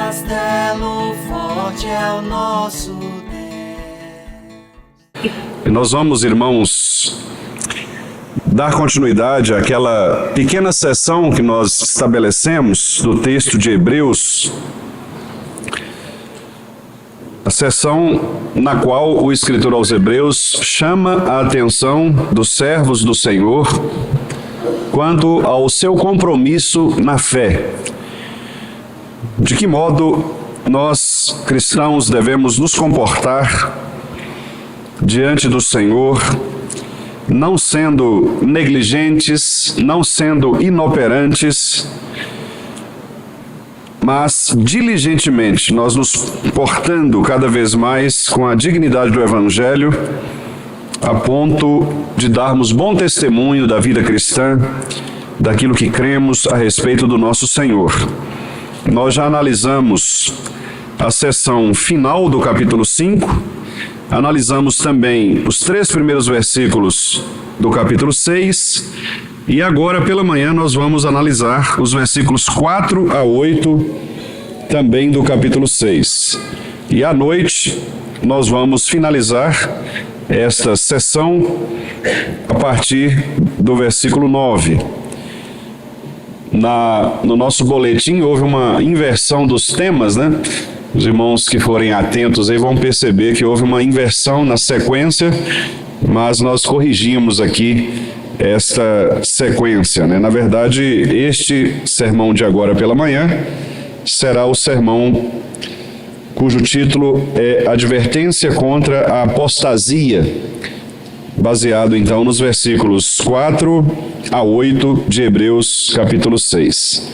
castelo forte é o nosso Deus. E nós vamos, irmãos, dar continuidade àquela pequena sessão que nós estabelecemos do texto de Hebreus, a sessão na qual o escritor aos Hebreus chama a atenção dos servos do Senhor quanto ao seu compromisso na fé. De que modo nós, cristãos, devemos nos comportar diante do Senhor, não sendo negligentes, não sendo inoperantes, mas diligentemente nós nos portando cada vez mais com a dignidade do Evangelho, a ponto de darmos bom testemunho da vida cristã, daquilo que cremos a respeito do nosso Senhor. Nós já analisamos a seção final do capítulo 5, analisamos também os 3 primeiros versículos do capítulo 6, e agora pela manhã nós vamos analisar os versículos 4 a 8, também do capítulo 6. E à noite nós vamos finalizar esta sessão a partir do versículo 9. No nosso boletim houve uma inversão dos temas, né? Os irmãos que forem atentos aí vão perceber que houve uma inversão na sequência, mas nós corrigimos aqui esta sequência, né? Na verdade, este sermão de agora pela manhã será o sermão cujo título é Advertência contra a Apostasia, baseado então nos versículos 4 a 8 de Hebreus capítulo 6.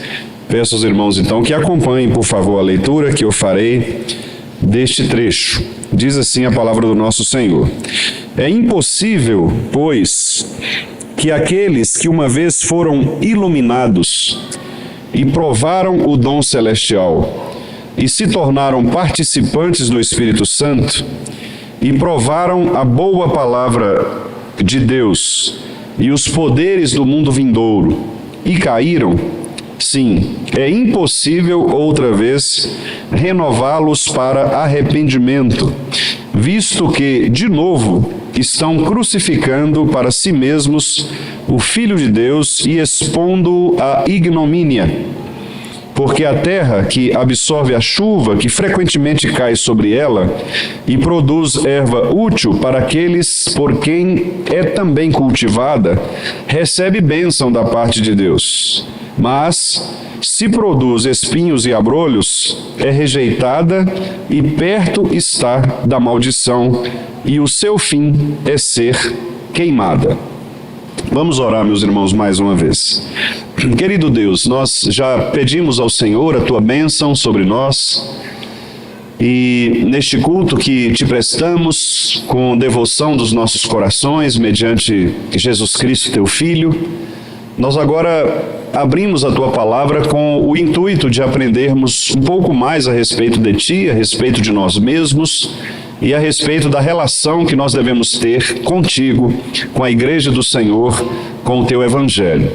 Peço aos irmãos então que acompanhem, por favor, a leitura que eu farei deste trecho. Diz assim a palavra do nosso Senhor: É impossível, pois, que aqueles que uma vez foram iluminados e provaram o dom celestial e se tornaram participantes do Espírito Santo e provaram a boa palavra de Deus e os poderes do mundo vindouro e caíram, sim, é impossível outra vez renová-los para arrependimento, visto que, de novo, estão crucificando para si mesmos o Filho de Deus e expondo-o à ignomínia. Porque a terra que absorve a chuva que frequentemente cai sobre ela e produz erva útil para aqueles por quem é também cultivada, recebe bênção da parte de Deus. Mas, se produz espinhos e abrolhos, é rejeitada e perto está da maldição, e o seu fim é ser queimada. Vamos orar, meus irmãos, mais uma vez. Querido Deus, nós já pedimos ao Senhor a Tua bênção sobre nós, e neste culto que Te prestamos com devoção dos nossos corações, mediante Jesus Cristo, Teu Filho, nós agora abrimos a Tua palavra com o intuito de aprendermos um pouco mais a respeito de Ti, a respeito de nós mesmos e a respeito da relação que nós devemos ter contigo, com a Igreja do Senhor, com o Teu Evangelho.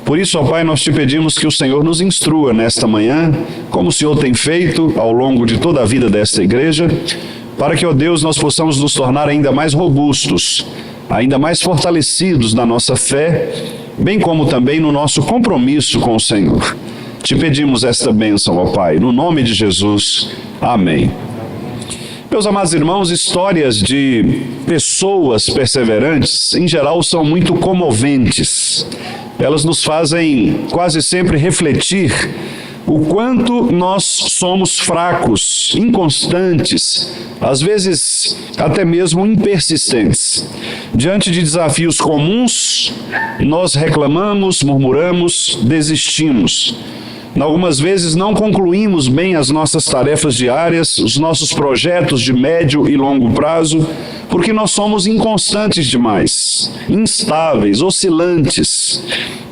Por isso, ó Pai, nós Te pedimos que o Senhor nos instrua nesta manhã, como o Senhor tem feito ao longo de toda a vida desta Igreja, para que, ó Deus, nós possamos nos tornar ainda mais robustos, ainda mais fortalecidos na nossa fé, bem como também no nosso compromisso com o Senhor. Te pedimos esta bênção, ó Pai, no nome de Jesus. Amém. Meus amados irmãos, histórias de pessoas perseverantes, em geral, são muito comoventes. Elas nos fazem quase sempre refletir o quanto nós somos fracos, inconstantes, às vezes até mesmo impersistentes. Diante de desafios comuns, nós reclamamos, murmuramos, desistimos. Algumas vezes não concluímos bem as nossas tarefas diárias, os nossos projetos de médio e longo prazo, porque nós somos inconstantes demais, instáveis, oscilantes.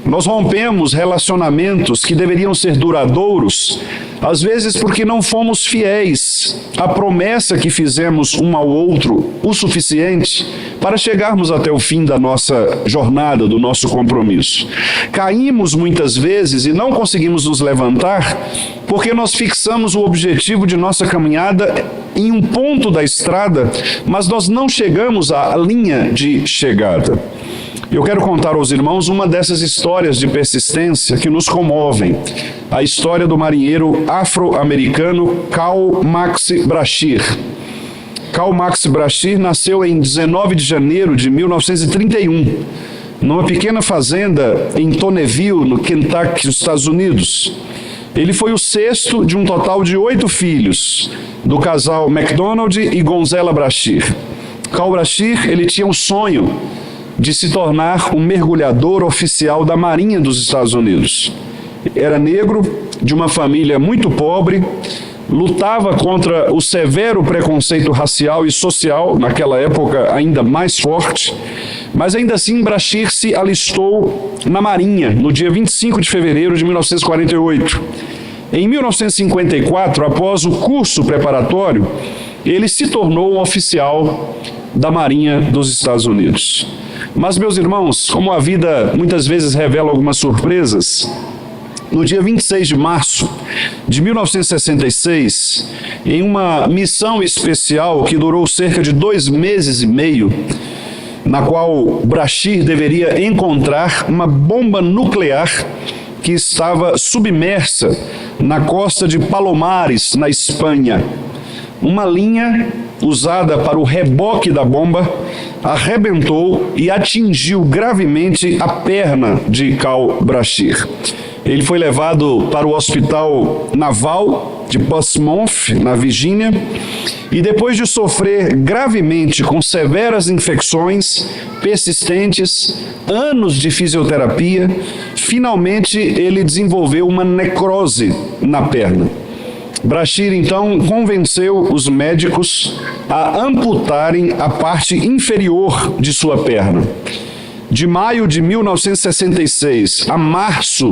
Nós rompemos relacionamentos que deveriam ser duradouros, às vezes porque não fomos fiéis à promessa que fizemos um ao outro o suficiente para chegarmos até o fim da nossa jornada, do nosso compromisso. Caímos muitas vezes e não conseguimos nos levantar porque nós fixamos o objetivo de nossa caminhada em um ponto da estrada, mas nós não chegamos à linha de chegada. Eu quero contar aos irmãos uma dessas histórias de persistência que nos comovem. A história do marinheiro afro-americano Karl Max Brashear. Karl Max Brashear nasceu em 19 de janeiro de 1931, numa pequena fazenda em Tonneville, no Kentucky, nos Estados Unidos. Ele foi o sexto de um total de 8 filhos, do casal MacDonald e Gonzela Brashear. Karl Brashear, ele tinha um sonho de se tornar um mergulhador oficial da Marinha dos Estados Unidos. Era negro, de uma família muito pobre, lutava contra o severo preconceito racial e social, naquela época ainda mais forte, mas ainda assim Brashear se alistou na Marinha, no dia 25 de fevereiro de 1948. Em 1954, após o curso preparatório, ele se tornou um oficial da Marinha dos Estados Unidos. Mas, meus irmãos, como a vida muitas vezes revela algumas surpresas, no dia 26 de março de 1966, em uma missão especial que durou cerca de 2 meses e meio, na qual Brashear deveria encontrar uma bomba nuclear que estava submersa na costa de Palomares, na Espanha. Uma linha usada para o reboque da bomba arrebentou e atingiu gravemente a perna de Karl Brashear. Ele foi levado para o Hospital Naval de Portsmouth, na Virgínia, e depois de sofrer gravemente com severas infecções persistentes, anos de fisioterapia, finalmente ele desenvolveu uma necrose na perna. Brashear, então, convenceu os médicos a amputarem a parte inferior de sua perna. De maio de 1966 a março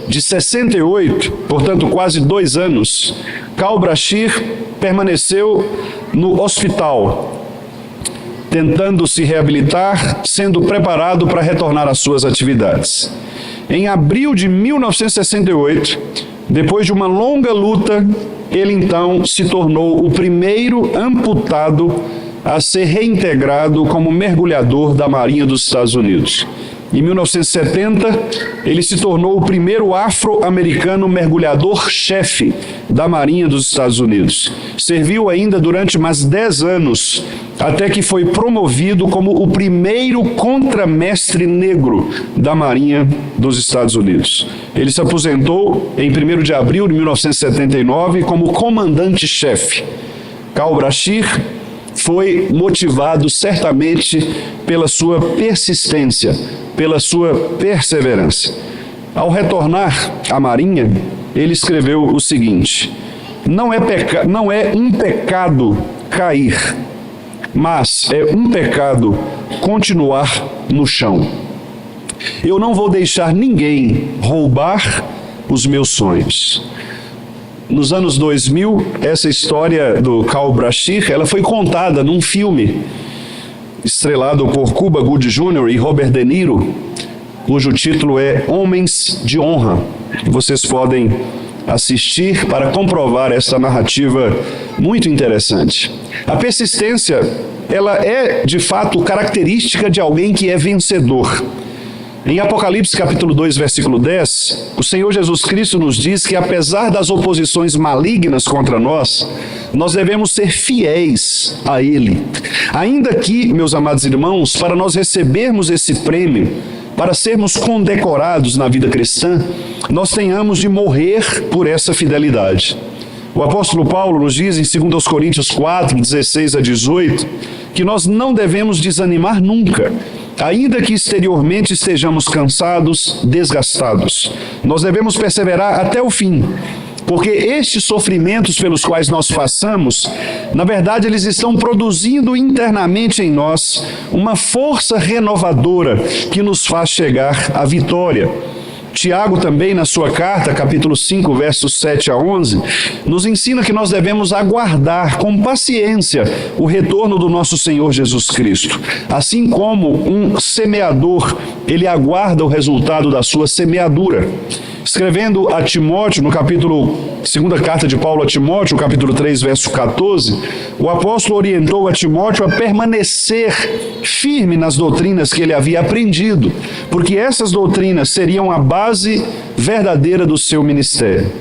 de 68, portanto quase 2 anos, Karl Brashear permaneceu no hospital, tentando se reabilitar, sendo preparado para retornar às suas atividades. Em abril de 1968, depois de uma longa luta, ele então se tornou o primeiro amputado a ser reintegrado como mergulhador da Marinha dos Estados Unidos. Em 1970, ele se tornou o primeiro afro-americano mergulhador-chefe da Marinha dos Estados Unidos. Serviu ainda durante mais 10 anos, até que foi promovido como o primeiro contramestre negro da Marinha dos Estados Unidos. Ele se aposentou em 1º de abril de 1979 como comandante-chefe. Karl Brashear foi motivado certamente pela sua persistência, pela sua perseverança. Ao retornar à Marinha, ele escreveu o seguinte: não é um pecado cair, mas é um pecado continuar no chão. Eu não vou deixar ninguém roubar os meus sonhos. Nos anos 2000, essa história do Karl Brashear, ela foi contada num filme estrelado por Cuba Gooding Jr. e Robert De Niro, cujo título é Homens de Honra. Vocês podem assistir para comprovar essa narrativa muito interessante. A persistência, ela é de fato característica de alguém que é vencedor. Em Apocalipse capítulo 2, versículo 10, o Senhor Jesus Cristo nos diz que apesar das oposições malignas contra nós, nós devemos ser fiéis a Ele. Ainda que, meus amados irmãos, para nós recebermos esse prêmio, para sermos condecorados na vida cristã, nós tenhamos de morrer por essa fidelidade. O apóstolo Paulo nos diz em 2 Coríntios 4, 16 a 18, que nós não devemos desanimar nunca, ainda que exteriormente estejamos cansados, desgastados. Nós devemos perseverar até o fim, porque estes sofrimentos pelos quais nós passamos, na verdade, eles estão produzindo internamente em nós uma força renovadora que nos faz chegar à vitória. Tiago também, na sua carta, capítulo 5, versos 7 a 11, nos ensina que nós devemos aguardar com paciência o retorno do nosso Senhor Jesus Cristo. Assim como um semeador, ele aguarda o resultado da sua semeadura. Escrevendo a Timóteo, no capítulo, segunda carta de Paulo a Timóteo, capítulo 3, verso 14, o apóstolo orientou a Timóteo a permanecer firme nas doutrinas que ele havia aprendido, porque essas doutrinas seriam a base verdadeira do seu ministério.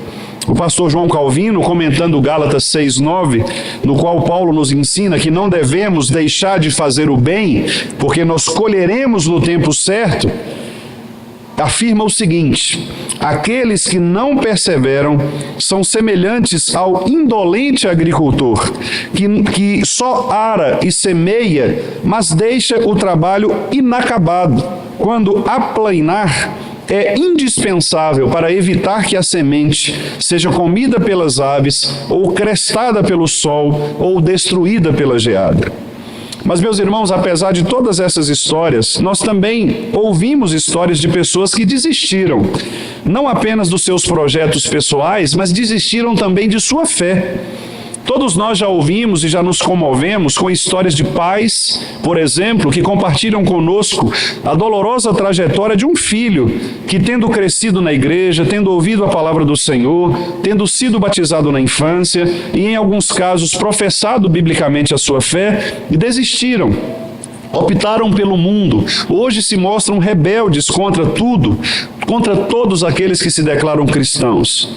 O pastor João Calvino, comentando Gálatas 6:9, no qual Paulo nos ensina que não devemos deixar de fazer o bem, porque nós colheremos no tempo certo, afirma o seguinte: aqueles que não são semelhantes ao indolente agricultor, que só ara e semeia, mas deixa o trabalho inacabado. Quando aplainar, é indispensável para evitar que a semente seja comida pelas aves, ou crestada pelo sol, ou destruída pela geada. Mas, meus irmãos, apesar de todas essas histórias, nós também ouvimos histórias de pessoas que desistiram, não apenas dos seus projetos pessoais, mas desistiram também de sua fé. Todos nós já ouvimos e já nos comovemos com histórias de pais, por exemplo, que compartilham conosco a dolorosa trajetória de um filho que, tendo crescido na igreja, tendo ouvido a palavra do Senhor, tendo sido batizado na infância e, em alguns casos, professado biblicamente a sua fé, desistiram. Optaram pelo mundo, hoje se mostram rebeldes contra tudo, contra todos aqueles que se declaram cristãos.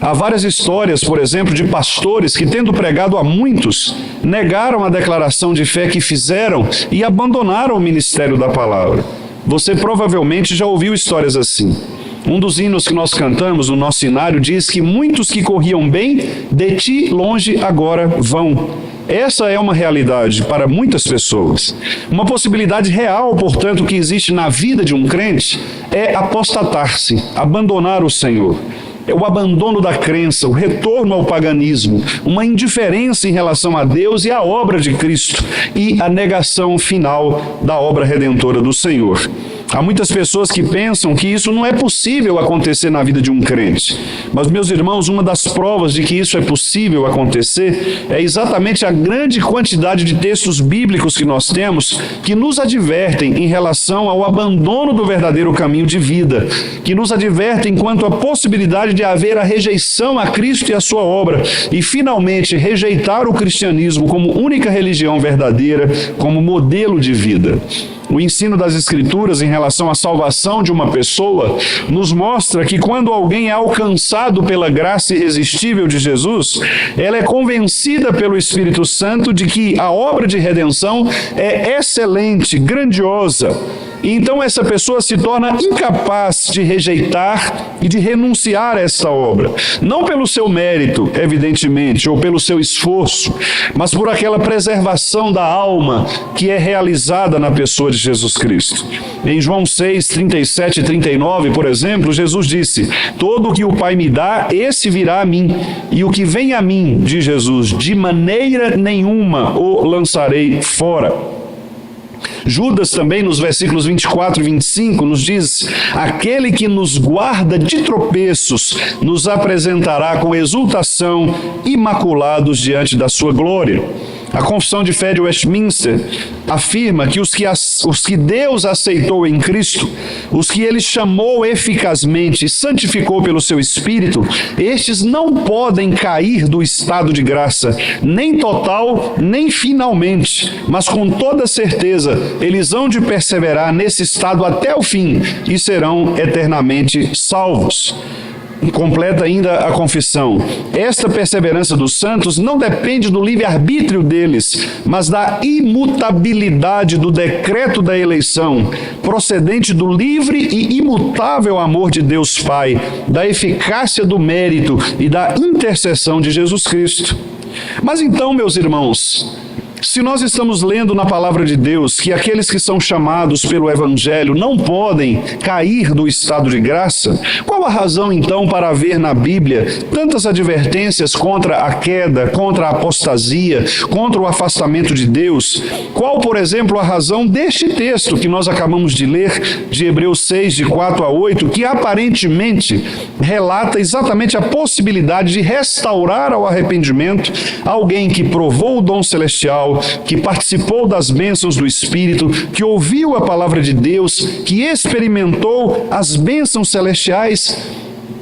Há várias histórias, por exemplo, de pastores que, tendo pregado a muitos, negaram a declaração de fé que fizeram e abandonaram o ministério da palavra. Você provavelmente já ouviu histórias assim. Um dos hinos que nós cantamos no nosso inário diz que muitos que corriam bem, de ti longe agora vão. Essa é uma realidade para muitas pessoas. Uma possibilidade real, portanto, que existe na vida de um crente é apostatar-se, abandonar o Senhor. É o abandono da crença, o retorno ao paganismo, uma indiferença em relação a Deus e à obra de Cristo e a negação final da obra redentora do Senhor. Há muitas pessoas que pensam que isso não é possível acontecer na vida de um crente. Mas, meus irmãos, uma das provas de que isso é possível acontecer é exatamente a grande quantidade de textos bíblicos que nós temos que nos advertem em relação ao abandono do verdadeiro caminho de vida, que nos advertem quanto à possibilidade de haver a rejeição a Cristo e a sua obra e, finalmente, rejeitar o cristianismo como única religião verdadeira, como modelo de vida. O ensino das Escrituras em relação à salvação de uma pessoa nos mostra que quando alguém é alcançado pela graça irresistível de Jesus, ela é convencida pelo Espírito Santo de que a obra de redenção é excelente, grandiosa. E então essa pessoa se torna incapaz de rejeitar e de renunciar a esta obra. Não pelo seu mérito, evidentemente, ou pelo seu esforço, mas por aquela preservação da alma que é realizada na pessoa de Jesus Cristo. Em João 6, 37 e 39, por exemplo, Jesus disse: todo o que o Pai me dá, esse virá a mim. E o que vem a mim, diz Jesus, de maneira nenhuma o lançarei fora. Judas também, nos versículos 24 e 25, nos diz: aquele que nos guarda de tropeços nos apresentará com exultação, imaculados diante da sua glória. A Confissão de Fé de Westminster afirma que os que Deus aceitou em Cristo, os que Ele chamou eficazmente e santificou pelo seu Espírito, estes não podem cair do estado de graça, nem total, nem finalmente, mas com toda certeza eles hão de perseverar nesse estado até o fim e serão eternamente salvos. Completa ainda a confissão: esta perseverança dos santos não depende do livre-arbítrio deles, mas da imutabilidade do decreto da eleição, procedente do livre e imutável amor de Deus Pai, da eficácia do mérito e da intercessão de Jesus Cristo. Mas então, meus irmãos, se nós estamos lendo na palavra de Deus que aqueles que são chamados pelo Evangelho não podem cair do estado de graça, qual a razão então para haver na Bíblia tantas advertências contra a queda, contra a apostasia, contra o afastamento de Deus? Qual, por exemplo, a razão deste texto que nós acabamos de ler, de Hebreus 6, de 4 a 8, que aparentemente relata exatamente a possibilidade de restaurar ao arrependimento alguém que provou o dom celestial, que participou das bênçãos do Espírito, que ouviu a palavra de Deus, que experimentou as bênçãos celestiais?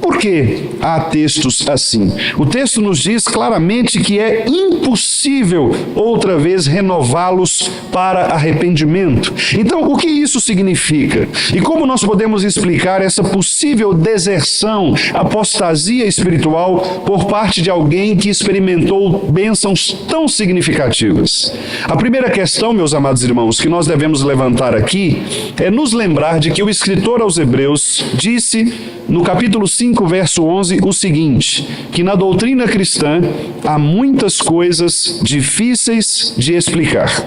Por que há textos assim? O texto nos diz claramente que é impossível outra vez renová-los para arrependimento. Então, o que isso significa? E como nós podemos explicar essa possível deserção, apostasia espiritual por parte de alguém que experimentou bênçãos tão significativas? A primeira questão, meus amados irmãos, que nós devemos levantar aqui é nos lembrar de que o escritor aos Hebreus disse no capítulo 5, verso 11, o seguinte, que na doutrina cristã há muitas coisas difíceis de explicar.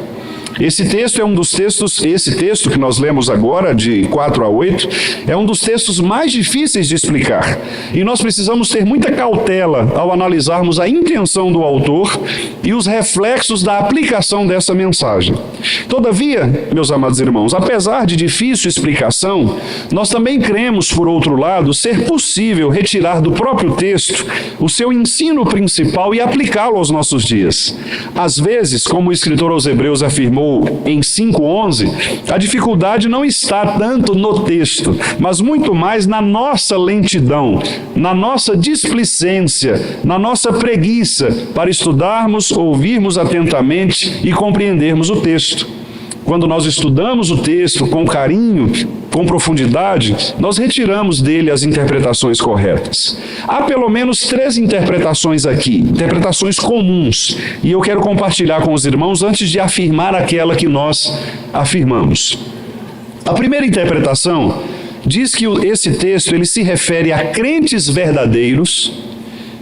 Esse texto é um dos textos, esse texto que nós lemos agora, de 4 a 8, é um dos textos mais difíceis de explicar. E nós precisamos ter muita cautela ao analisarmos a intenção do autor e os reflexos da aplicação dessa mensagem. Todavia, meus amados irmãos, apesar de difícil explicação, nós também cremos, por outro lado, ser possível retirar do próprio texto o seu ensino principal e aplicá-lo aos nossos dias. Às vezes, como o escritor aos Hebreus afirmou em 5:11, a dificuldade não está tanto no texto, mas muito mais na nossa lentidão, na nossa displicência, na nossa preguiça para estudarmos, ouvirmos atentamente e compreendermos o texto. Quando nós estudamos o texto com carinho, com profundidade, nós retiramos dele as interpretações corretas. Há pelo menos 3 interpretações aqui, interpretações comuns, e eu quero compartilhar com os irmãos antes de afirmar aquela que nós afirmamos. A primeira interpretação diz que esse texto ele se refere a crentes verdadeiros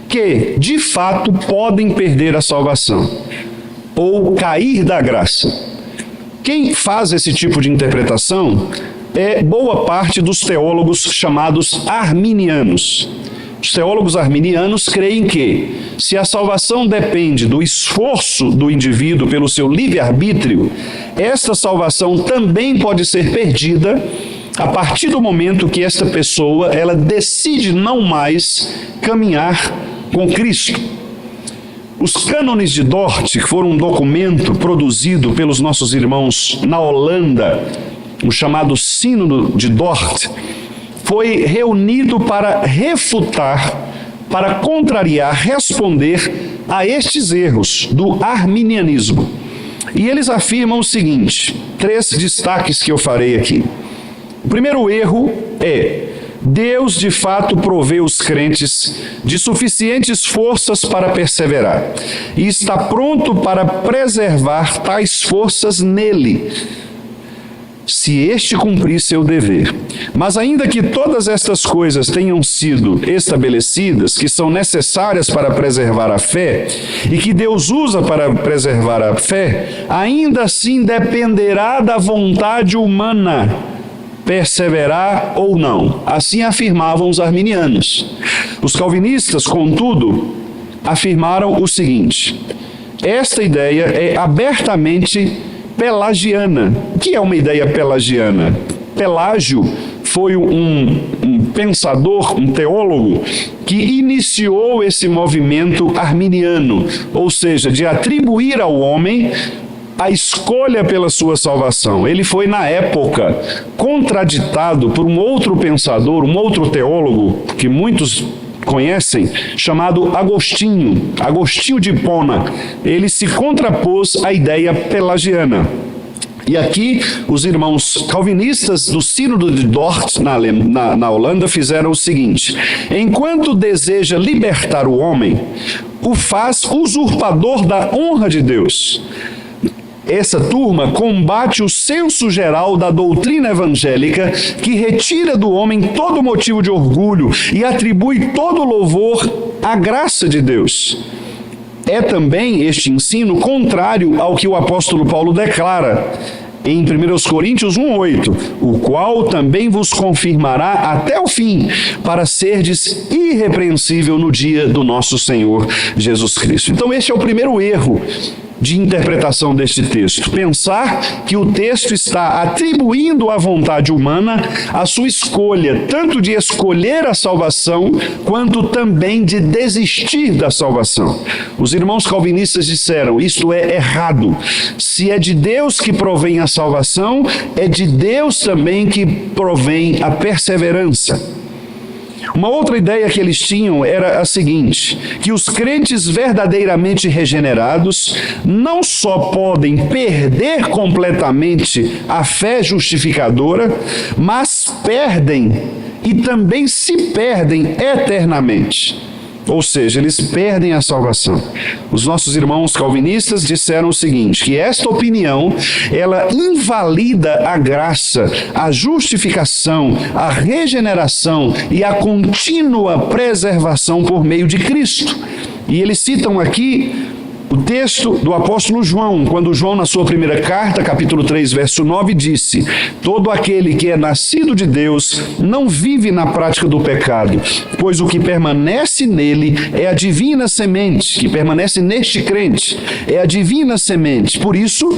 que, de fato, podem perder a salvação ou cair da graça. Quem faz esse tipo de interpretação é boa parte dos teólogos chamados arminianos. Os teólogos arminianos creem que, se a salvação depende do esforço do indivíduo pelo seu livre-arbítrio, esta salvação também pode ser perdida a partir do momento que esta pessoa ela decide não mais caminhar com Cristo. Os cânones de Dort, que foram um documento produzido pelos nossos irmãos na Holanda, o chamado Sínodo de Dort, foi reunido para refutar, para contrariar, responder a estes erros do arminianismo. E eles afirmam o seguinte, 3 destaques que eu farei aqui. O primeiro erro é: Deus de fato provê os crentes de suficientes forças para perseverar e está pronto para preservar tais forças nele, se este cumprir seu dever. Mas ainda que todas estas coisas tenham sido estabelecidas, que são necessárias para preservar a fé, e que Deus usa para preservar a fé, ainda assim dependerá da vontade humana perseverar ou não. Assim afirmavam os arminianos. Os calvinistas, contudo, afirmaram o seguinte: esta ideia é abertamente pelagiana. O que é uma ideia pelagiana? Pelágio foi um pensador, um teólogo, que iniciou esse movimento arminiano, ou seja, de atribuir ao homem a escolha pela sua salvação. Ele foi, na época, contraditado por um outro pensador, um outro teólogo, que muitos conhecem, chamado Agostinho de Hipona. Ele se contrapôs à ideia pelagiana. E aqui, os irmãos calvinistas do Sínodo de Dort, na Holanda, fizeram o seguinte: enquanto deseja libertar o homem, o faz usurpador da honra de Deus. Essa turma combate o senso geral da doutrina evangélica, que retira do homem todo motivo de orgulho e atribui todo louvor à graça de Deus. É também este ensino contrário ao que o apóstolo Paulo declara em 1 Coríntios 1:8, o qual também vos confirmará até o fim, para serdes irrepreensível no dia do nosso Senhor Jesus Cristo. Então este é o primeiro erro de interpretação deste texto, pensar que o texto está atribuindo à vontade humana a sua escolha, tanto de escolher a salvação, quanto também de desistir da salvação. Os irmãos calvinistas disseram, isto é errado. Se é de Deus que provém a salvação, é de Deus também que provém a perseverança. Uma outra ideia que eles tinham era a seguinte: que os crentes verdadeiramente regenerados não só podem perder completamente a fé justificadora, mas perdem e também se perdem eternamente. Ou seja, eles perdem a salvação. Os nossos irmãos calvinistas disseram o seguinte, que esta opinião, ela invalida a graça, a justificação, a regeneração e a contínua preservação por meio de Cristo. E eles citam aqui o texto do apóstolo João, quando João, na sua primeira carta, capítulo 3, verso 9, disse: todo aquele que é nascido de Deus não vive na prática do pecado, pois o que permanece nele é a divina semente, que permanece neste crente, é a divina semente. Por isso,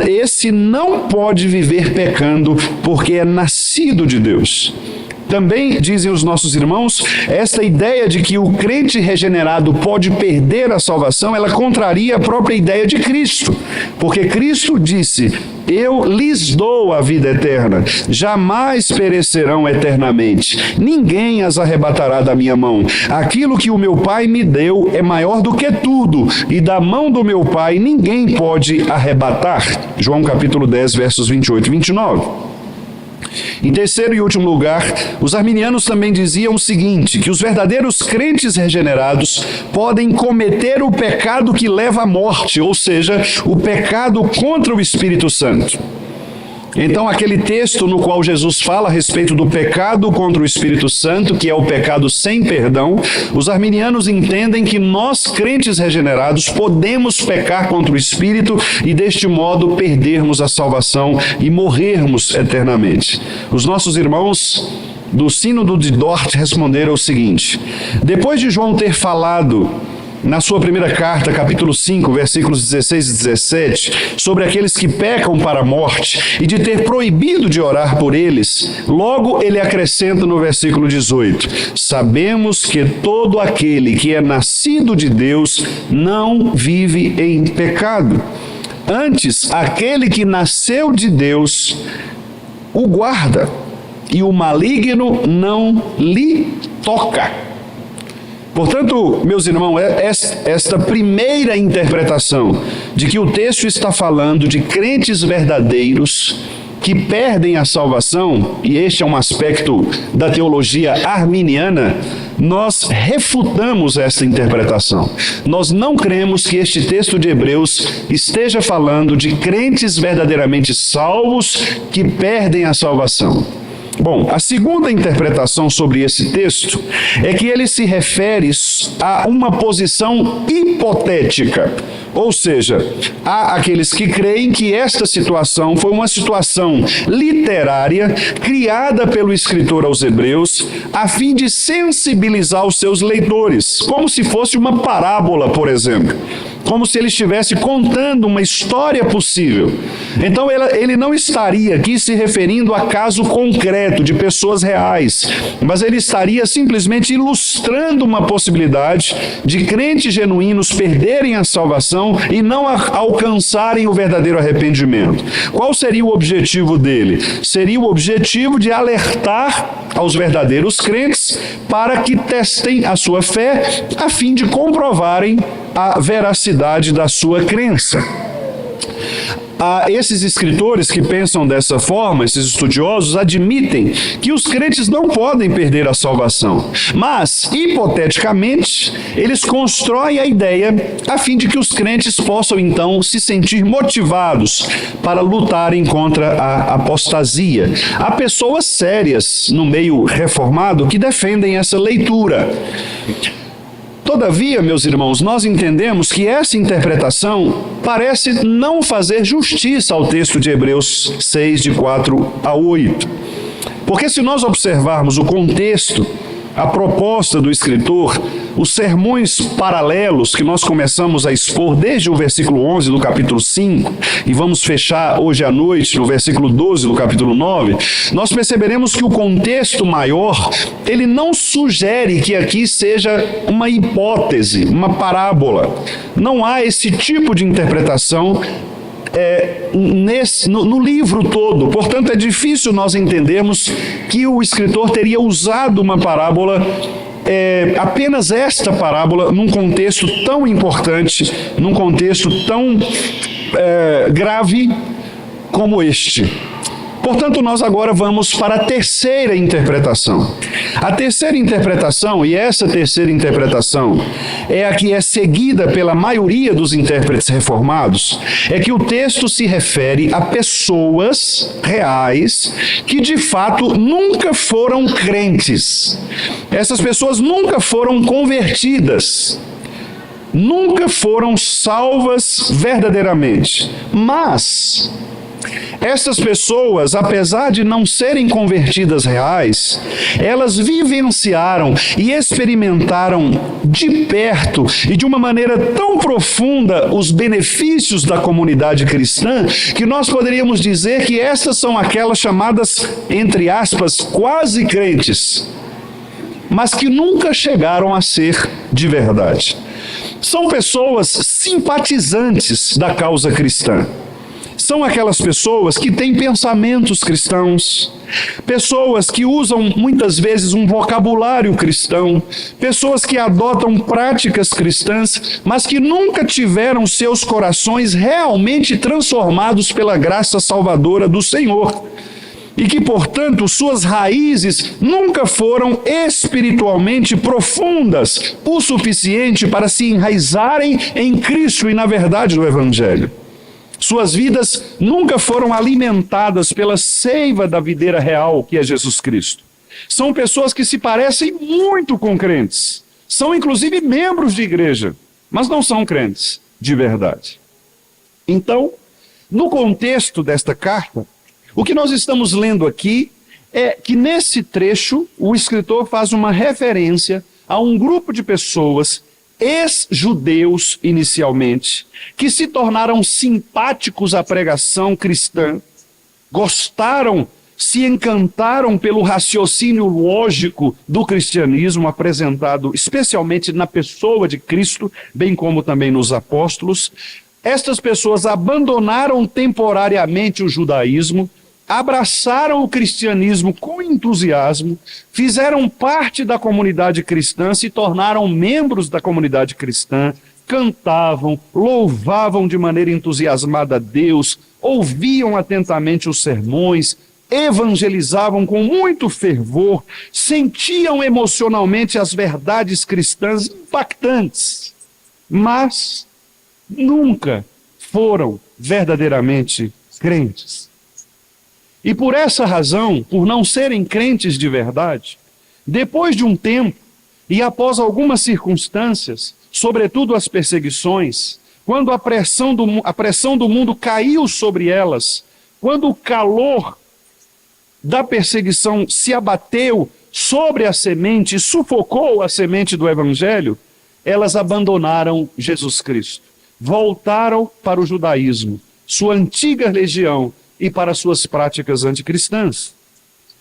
esse não pode viver pecando, porque é nascido de Deus. Também, dizem os nossos irmãos, esta ideia de que o crente regenerado pode perder a salvação, ela contraria a própria ideia de Cristo. Porque Cristo disse: eu lhes dou a vida eterna, jamais perecerão eternamente, ninguém as arrebatará da minha mão. Aquilo que o meu Pai me deu é maior do que tudo, e da mão do meu Pai ninguém pode arrebatar. João capítulo 10, versos 28 e 29. Em terceiro e último lugar, os arminianos também diziam o seguinte, que os verdadeiros crentes regenerados podem cometer o pecado que leva à morte, ou seja, o pecado contra o Espírito Santo. Então, aquele texto no qual Jesus fala a respeito do pecado contra o Espírito Santo, que é o pecado sem perdão, os arminianos entendem que nós, crentes regenerados, podemos pecar contra o Espírito e, deste modo, perdermos a salvação e morrermos eternamente. Os nossos irmãos do Sínodo de Dort responderam o seguinte: depois de João ter falado na sua primeira carta, capítulo 5, versículos 16 e 17, sobre aqueles que pecam para a morte, e de ter proibido de orar por eles, logo ele acrescenta no versículo 18: sabemos que todo aquele que é nascido de Deus não vive em pecado. Antes, aquele que nasceu de Deus o guarda, e o maligno não lhe toca. Portanto, meus irmãos, esta primeira interpretação de que o texto está falando de crentes verdadeiros que perdem a salvação, e este é um aspecto da teologia arminiana, nós refutamos esta interpretação. Nós não cremos que este texto de Hebreus esteja falando de crentes verdadeiramente salvos que perdem a salvação. Bom, a segunda interpretação sobre esse texto é que ele se refere a uma posição hipotética. Ou seja, há aqueles que creem que esta situação foi uma situação literária criada pelo escritor aos Hebreus a fim de sensibilizar os seus leitores, como se fosse uma parábola, por exemplo. Como se ele estivesse contando uma história possível. Então ele não estaria aqui se referindo a caso concreto de pessoas reais, mas ele estaria simplesmente ilustrando uma possibilidade de crentes genuínos perderem a salvação e não alcançarem o verdadeiro arrependimento. Qual seria o objetivo dele? Seria o objetivo de alertar aos verdadeiros crentes para que testem a sua fé a fim de comprovarem a veracidade da sua crença. Esses escritores que pensam dessa forma, esses estudiosos, admitem que os crentes não podem perder a salvação, mas, hipoteticamente, eles constroem a ideia a fim de que os crentes possam, então, se sentir motivados para lutarem contra a apostasia. Há pessoas sérias no meio reformado que defendem essa leitura. Todavia, meus irmãos, nós entendemos que essa interpretação parece não fazer justiça ao texto de Hebreus 6, de 4 a 8. Porque se nós observarmos o contexto, a proposta do escritor, os sermões paralelos que nós começamos a expor desde o versículo 11 do capítulo 5, e vamos fechar hoje à noite no versículo 12 do capítulo 9, nós perceberemos que o contexto maior, ele não sugere que aqui seja uma hipótese, uma parábola. Não há esse tipo de interpretação no livro todo. Portanto, é difícil nós entendermos que o escritor teria usado uma parábola, apenas esta parábola, num contexto tão importante, num contexto tão grave como este. Portanto, nós agora vamos para a terceira interpretação. A terceira interpretação, e essa terceira interpretação é a que é seguida pela maioria dos intérpretes reformados, é que o texto se refere a pessoas reais que de fato nunca foram crentes. Essas pessoas nunca foram convertidas, nunca foram salvas verdadeiramente, mas essas pessoas, apesar de não serem convertidas reais, elas vivenciaram e experimentaram de perto e de uma maneira tão profunda os benefícios da comunidade cristã, que nós poderíamos dizer que essas são aquelas chamadas, entre aspas, quase crentes, mas que nunca chegaram a ser de verdade. São pessoas simpatizantes da causa cristã. São aquelas pessoas que têm pensamentos cristãos, pessoas que usam muitas vezes um vocabulário cristão, pessoas que adotam práticas cristãs, mas que nunca tiveram seus corações realmente transformados pela graça salvadora do Senhor. E que, portanto, suas raízes nunca foram espiritualmente profundas o suficiente para se enraizarem em Cristo e na verdade do Evangelho. Suas vidas nunca foram alimentadas pela seiva da videira real, que é Jesus Cristo. São pessoas que se parecem muito com crentes. São inclusive membros de igreja, mas não são crentes de verdade. Então, no contexto desta carta, o que nós estamos lendo aqui é que nesse trecho o escritor faz uma referência a um grupo de pessoas ex-judeus inicialmente, que se tornaram simpáticos à pregação cristã, gostaram, se encantaram pelo raciocínio lógico do cristianismo apresentado especialmente na pessoa de Cristo, bem como também nos apóstolos. Estas pessoas abandonaram temporariamente o judaísmo, abraçaram o cristianismo com entusiasmo, fizeram parte da comunidade cristã, se tornaram membros da comunidade cristã, cantavam, louvavam de maneira entusiasmada a Deus, ouviam atentamente os sermões, evangelizavam com muito fervor, sentiam emocionalmente as verdades cristãs impactantes, mas nunca foram verdadeiramente crentes. E por essa razão, por não serem crentes de verdade, depois de um tempo e após algumas circunstâncias, sobretudo as perseguições, quando a pressão do mundo caiu sobre elas, quando o calor da perseguição se abateu sobre a semente, sufocou a semente do Evangelho, elas abandonaram Jesus Cristo, voltaram para o judaísmo, sua antiga religião, e para suas práticas anticristãs.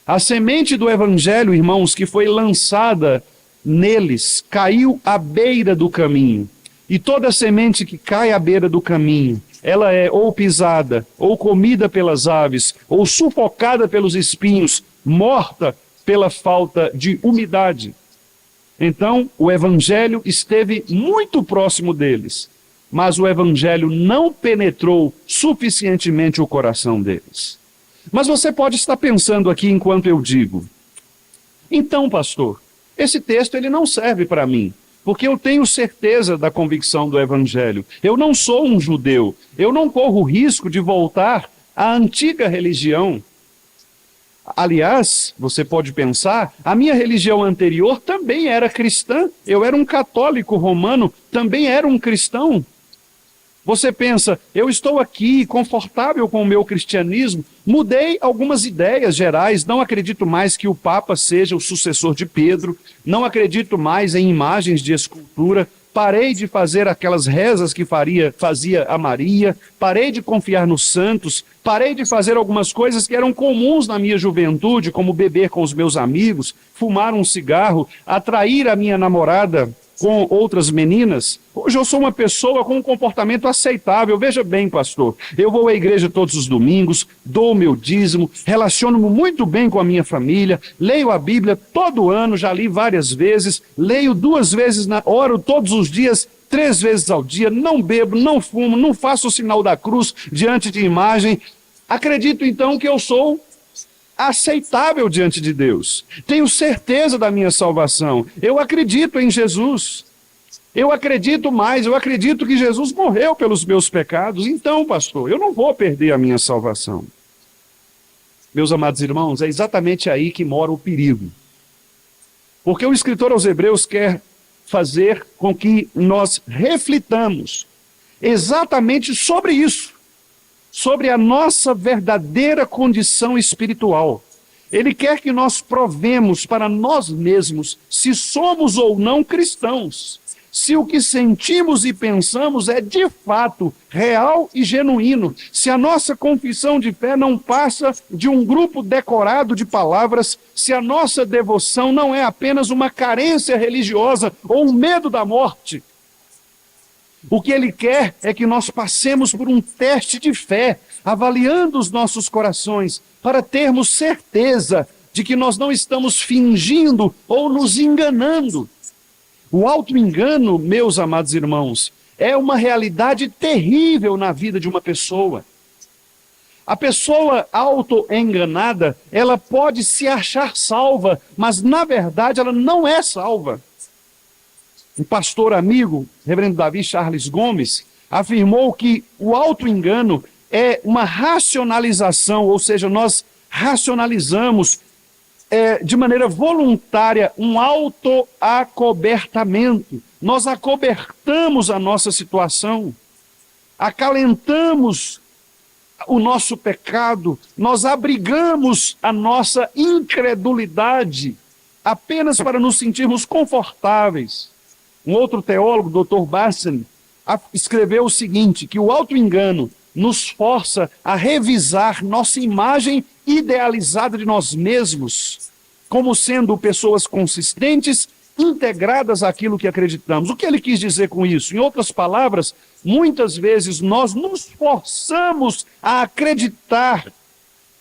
A semente do Evangelho, irmãos, que foi lançada neles, caiu à beira do caminho. E toda semente que cai à beira do caminho, ela é ou pisada, ou comida pelas aves, ou sufocada pelos espinhos, morta pela falta de umidade. Então, o Evangelho esteve muito próximo deles, mas o Evangelho não penetrou suficientemente o coração deles. Mas você pode estar pensando aqui enquanto eu digo, então, pastor, esse texto ele não serve para mim, porque eu tenho certeza da convicção do Evangelho. Eu não sou um judeu, eu não corro o risco de voltar à antiga religião. Aliás, você pode pensar, a minha religião anterior também era cristã, eu era um católico romano, também era um cristão. Você pensa, eu estou aqui confortável com o meu cristianismo, mudei algumas ideias gerais, não acredito mais que o Papa seja o sucessor de Pedro, não acredito mais em imagens de escultura, parei de fazer aquelas rezas que fazia a Maria, parei de confiar nos santos, parei de fazer algumas coisas que eram comuns na minha juventude, como beber com os meus amigos, fumar um cigarro, atrair a minha namorada com outras meninas. Hoje eu sou uma pessoa com um comportamento aceitável. Veja bem, pastor, eu vou à igreja todos os domingos, dou o meu dízimo, relaciono-me muito bem com a minha família, leio a Bíblia todo ano, já li várias vezes, leio 2 vezes, oro todos os dias, 3 vezes ao dia, não bebo, não fumo, não faço o sinal da cruz diante de imagem. Acredito então que eu sou aceitável diante de Deus. Tenho certeza da minha salvação. Eu acredito em Jesus. Eu acredito mais, eu acredito que Jesus morreu pelos meus pecados. Então, pastor, eu não vou perder a minha salvação. Meus amados irmãos, é exatamente aí que mora o perigo. Porque o escritor aos Hebreus quer fazer com que nós reflitamos exatamente sobre isso, sobre a nossa verdadeira condição espiritual. Ele quer que nós provemos para nós mesmos se somos ou não cristãos, se o que sentimos e pensamos é de fato real e genuíno, se a nossa confissão de fé não passa de um grupo decorado de palavras, se a nossa devoção não é apenas uma carência religiosa ou um medo da morte. O que ele quer é que nós passemos por um teste de fé, avaliando os nossos corações, para termos certeza de que nós não estamos fingindo ou nos enganando. O auto-engano, meus amados irmãos, é uma realidade terrível na vida de uma pessoa. A pessoa auto-enganada, ela pode se achar salva, mas na verdade ela não é salva. Um pastor amigo, reverendo Davi Charles Gomes, afirmou que o auto-engano é uma racionalização, ou seja, nós racionalizamos de maneira voluntária um auto-acobertamento. Nós acobertamos a nossa situação, acalentamos o nosso pecado, nós abrigamos a nossa incredulidade apenas para nos sentirmos confortáveis. Um outro teólogo, Dr. Bassem, escreveu o seguinte, que o auto-engano nos força a revisar nossa imagem idealizada de nós mesmos, como sendo pessoas consistentes, integradas àquilo que acreditamos. O que ele quis dizer com isso? Em outras palavras, muitas vezes nós nos forçamos a acreditar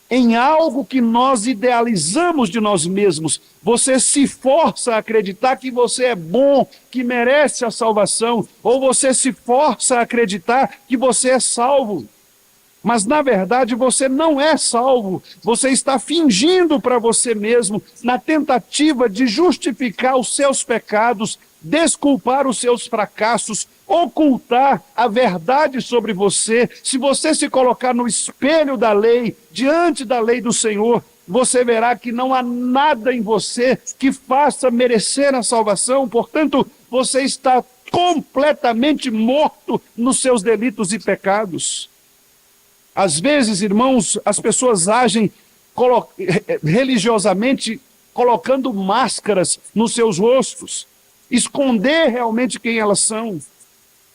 em algo que nós idealizamos de nós mesmos. Você se força a acreditar que você é bom, que merece a salvação, ou você se força a acreditar que você é salvo. Mas, na verdade, você não é salvo. Você está fingindo para você mesmo, na tentativa de justificar os seus pecados, desculpar os seus fracassos, ocultar a verdade sobre você. Se você se colocar no espelho da lei, diante da lei do Senhor, você verá que não há nada em você que faça merecer a salvação. Portanto, você está completamente morto nos seus delitos e pecados. Às vezes, irmãos, as pessoas agem religiosamente colocando máscaras nos seus rostos, esconder realmente quem elas são.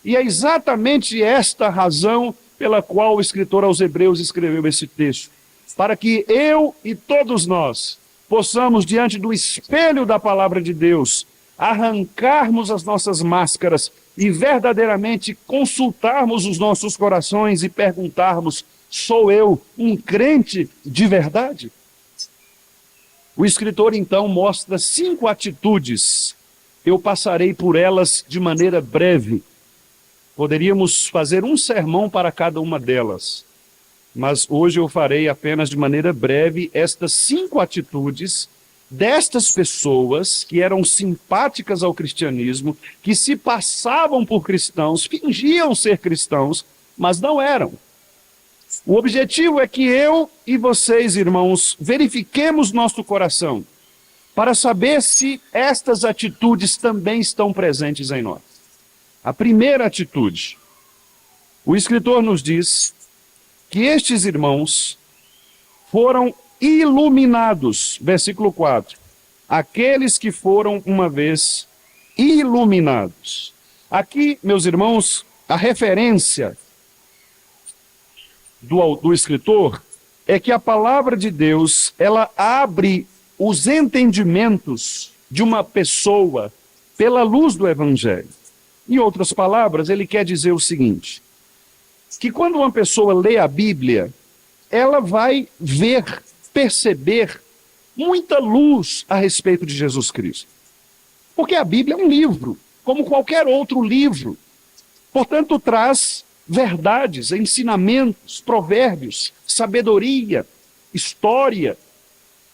E é exatamente esta razão pela qual o escritor aos Hebreus escreveu esse texto. Para que eu e todos nós possamos, diante do espelho da palavra de Deus, arrancarmos as nossas máscaras e verdadeiramente consultarmos os nossos corações e perguntarmos: sou eu um crente de verdade? O escritor então mostra 5 atitudes. Eu passarei por elas de maneira breve. Poderíamos fazer um sermão para cada uma delas, mas hoje eu farei apenas de maneira breve estas 5 atitudes destas pessoas que eram simpáticas ao cristianismo, que se passavam por cristãos, fingiam ser cristãos, mas não eram. O objetivo é que eu e vocês, irmãos, verifiquemos nosso coração para saber se estas atitudes também estão presentes em nós. A primeira atitude, o escritor nos diz que estes irmãos foram iluminados, versículo 4, aqueles que foram uma vez iluminados. Aqui, meus irmãos, a referência do escritor é que a palavra de Deus, ela abre os entendimentos de uma pessoa pela luz do Evangelho. Em outras palavras, ele quer dizer o seguinte, que quando uma pessoa lê a Bíblia, ela vai ver, perceber muita luz a respeito de Jesus Cristo. Porque a Bíblia é um livro, como qualquer outro livro. Portanto, traz verdades, ensinamentos, provérbios, sabedoria, história.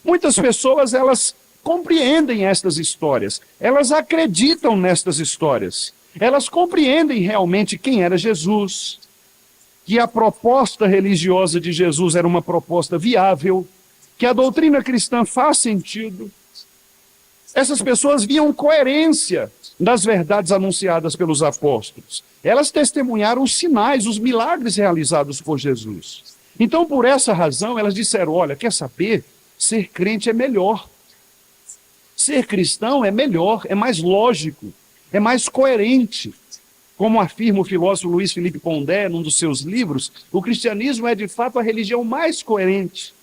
Muitas pessoas, elas compreendem estas histórias, elas acreditam nestas histórias, elas compreendem realmente quem era Jesus, que a proposta religiosa de Jesus era uma proposta viável, que a doutrina cristã faz sentido. Essas pessoas viam coerência nas verdades anunciadas pelos apóstolos. Elas testemunharam os sinais, os milagres realizados por Jesus. Então, por essa razão, elas disseram, olha, quer saber? Ser crente é melhor. Ser cristão é melhor, é mais lógico, é mais coerente. Como afirma o filósofo Luiz Felipe Pondé, num dos seus livros, o cristianismo é de fato a religião mais coerente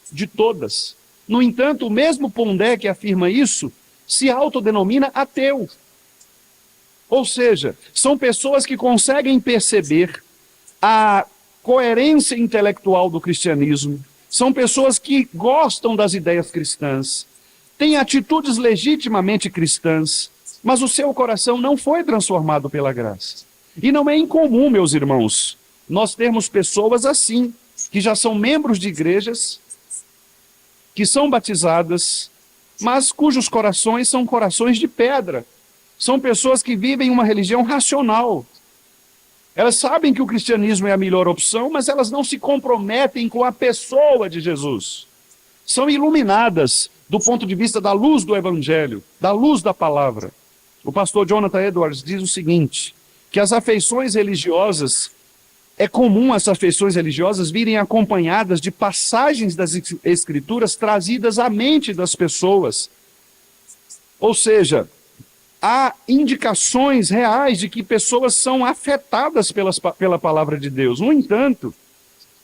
de todas. No entanto, o mesmo Pondé que afirma isso, se autodenomina ateu. Ou seja, são pessoas que conseguem perceber a coerência intelectual do cristianismo, são pessoas que gostam das ideias cristãs, têm atitudes legitimamente cristãs, mas o seu coração não foi transformado pela graça. E não é incomum, meus irmãos, nós termos pessoas assim, que já são membros de igrejas, que são batizadas, mas cujos corações são corações de pedra. São pessoas que vivem uma religião racional. Elas sabem que o cristianismo é a melhor opção, mas elas não se comprometem com a pessoa de Jesus. São iluminadas do ponto de vista da luz do Evangelho, da luz da palavra. O pastor Jonathan Edwards diz o seguinte, que as afeições religiosas, é comum as afeições religiosas virem acompanhadas de passagens das Escrituras trazidas à mente das pessoas. Ou seja, há indicações reais de que pessoas são afetadas pela palavra de Deus. No entanto,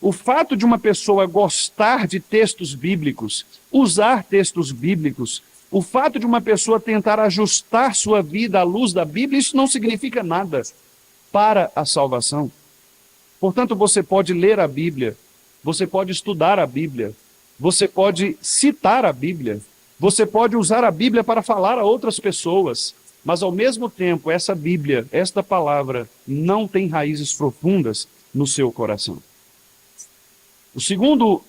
o fato de uma pessoa gostar de textos bíblicos, usar textos bíblicos, o fato de uma pessoa tentar ajustar sua vida à luz da Bíblia, isso não significa nada para a salvação. Portanto, você pode ler a Bíblia, você pode estudar a Bíblia, você pode citar a Bíblia, você pode usar a Bíblia para falar a outras pessoas, mas ao mesmo tempo, essa Bíblia, esta palavra, não tem raízes profundas no seu coração. O segundo